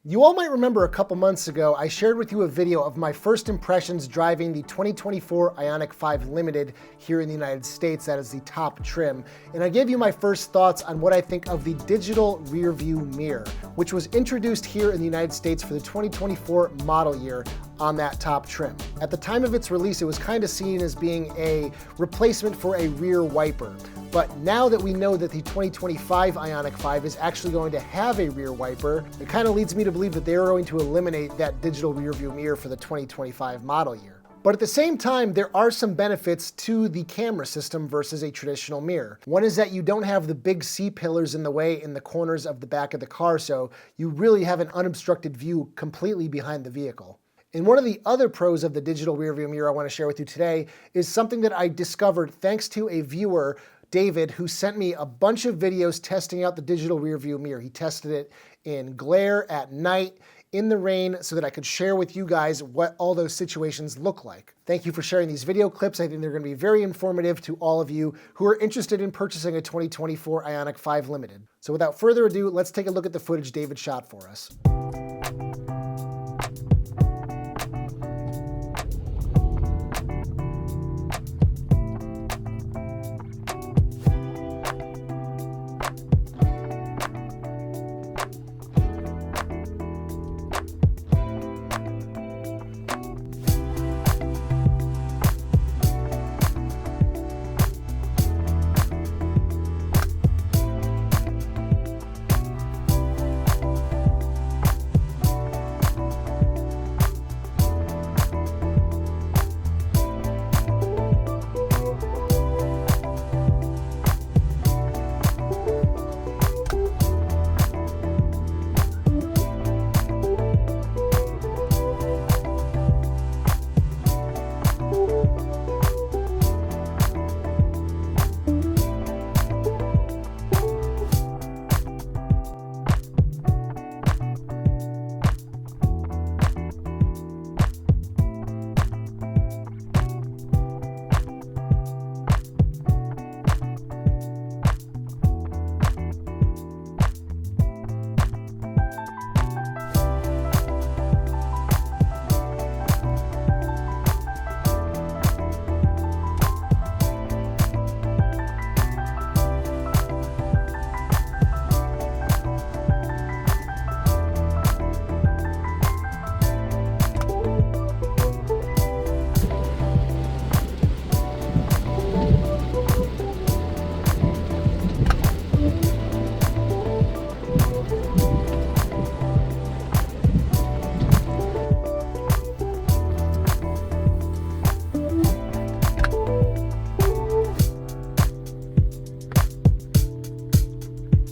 You all might remember a couple months ago, I shared with you a video of my first impressions driving the 2024 Ioniq 5 Limited here in the United States. That is the top trim. And I gave you my first thoughts on what I think of the digital rear view mirror, which was introduced here in the United States for the 2024 model year on that top trim. At the time of its release, it was kind of seen as being a replacement for a rear wiper. But now that we know that the 2025 Ioniq 5 is actually going to have a rear wiper, it kind of leads me to believe that they're going to eliminate that digital rear view mirror for the 2025 model year. But at the same time, there are some benefits to the camera system versus a traditional mirror. One is that you don't have the big C-pillars in the way in the corners of the back of the car, so you really have an unobstructed view completely behind the vehicle. And one of the other pros of the digital rear view mirror I want to share with you today is something that I discovered thanks to a viewer, David, who sent me a bunch of videos testing out the digital rear view mirror. He tested it in glare, at night, in the rain, so that I could share with you guys what all those situations look like. Thank you for sharing these video clips. I think they're going to be very informative to all of you who are interested in purchasing a 2024 Ioniq 5 Limited. So without further ado, let's take a look at the footage David shot for us.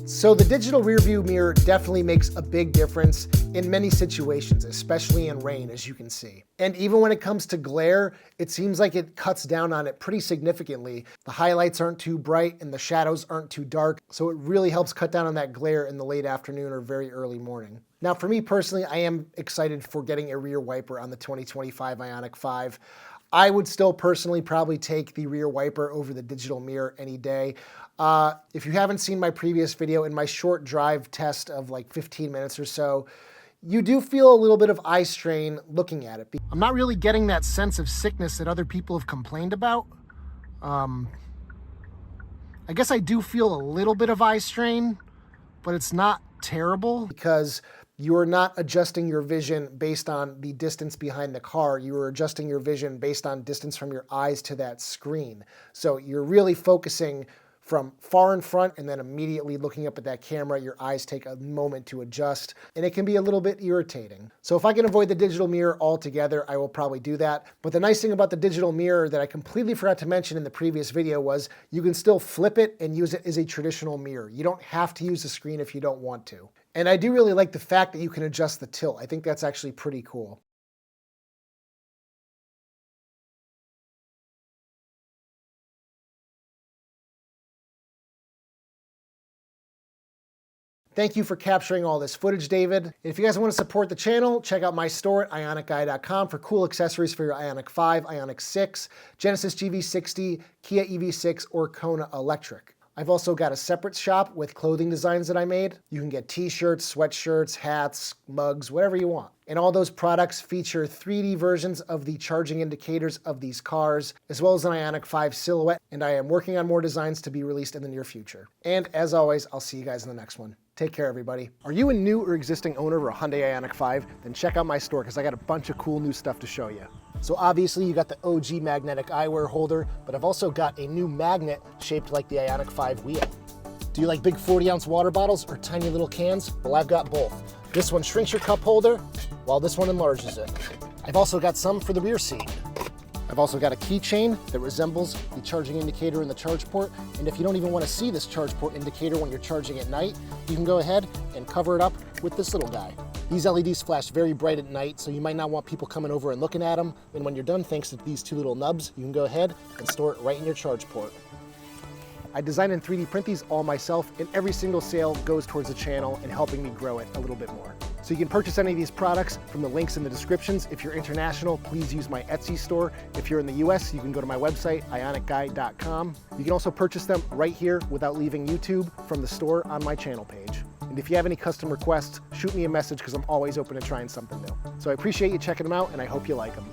So the digital rear view mirror definitely makes a big difference in many situations, especially in rain, as you can see. And even when it comes to glare, it seems like it cuts down on it pretty significantly. The highlights aren't too bright and the shadows aren't too dark, so it really helps cut down on that glare in the late afternoon or very early morning. Now for me personally, I am excited for getting a rear wiper on the 2025 Ioniq 5. I would still personally probably take the rear wiper over the digital mirror any day. If you haven't seen my previous video, in my short drive test of like 15 minutes or so, you do feel a little bit of eye strain looking at it. I'm not really getting that sense of sickness that other people have complained about. I guess I do feel a little bit of eye strain, but it's not terrible because you are not adjusting your vision based on the distance behind the car. You are adjusting your vision based on distance from your eyes to that screen. So you're really focusing from far in front and then immediately looking up at that camera. Your eyes take a moment to adjust, and it can be a little bit irritating. So if I can avoid the digital mirror altogether, I will probably do that. But the nice thing about the digital mirror that I completely forgot to mention in the previous video was you can still flip it and use it as a traditional mirror. You don't have to use the screen if you don't want to. And I do really like the fact that you can adjust the tilt. I think that's actually pretty cool. Thank you for capturing all this footage, David. If you guys want to support the channel, check out my store at ioniqguy.com for cool accessories for your Ioniq 5, Ioniq 6, Genesis GV60, Kia EV6, or Kona Electric. I've also got a separate shop with clothing designs that I made. You can get t-shirts, sweatshirts, hats, mugs, whatever you want. And all those products feature 3D versions of the charging indicators of these cars, as well as an Ioniq 5 silhouette, and I am working on more designs to be released in the near future. And as always, I'll see you guys in the next one. Take care, everybody. Are you a new or existing owner of a Hyundai Ioniq 5? Then check out my store because I got a bunch of cool new stuff to show you. So obviously you got the OG magnetic eyewear holder, but I've also got a new magnet shaped like the Ioniq 5 wheel. Do you like big 40-ounce water bottles or tiny little cans? Well, I've got both. This one shrinks your cup holder, while this one enlarges it. I've also got some for the rear seat. I've also got a keychain that resembles the charging indicator in the charge port, and if you don't even want to see this charge port indicator when you're charging at night, you can go ahead and cover it up with this little guy. These LEDs flash very bright at night, so you might not want people coming over and looking at them, and when you're done, thanks to these two little nubs, you can go ahead and store it right in your charge port. I design and 3D print these all myself, and every single sale goes towards the channel and helping me grow it a little bit more. So you can purchase any of these products from the links in the descriptions. If you're international, please use my Etsy store. If you're in the US, you can go to my website, ioniqguy.com. You can also purchase them right here without leaving YouTube from the store on my channel page. And if you have any custom requests, shoot me a message because I'm always open to trying something new. So I appreciate you checking them out, and I hope you like them.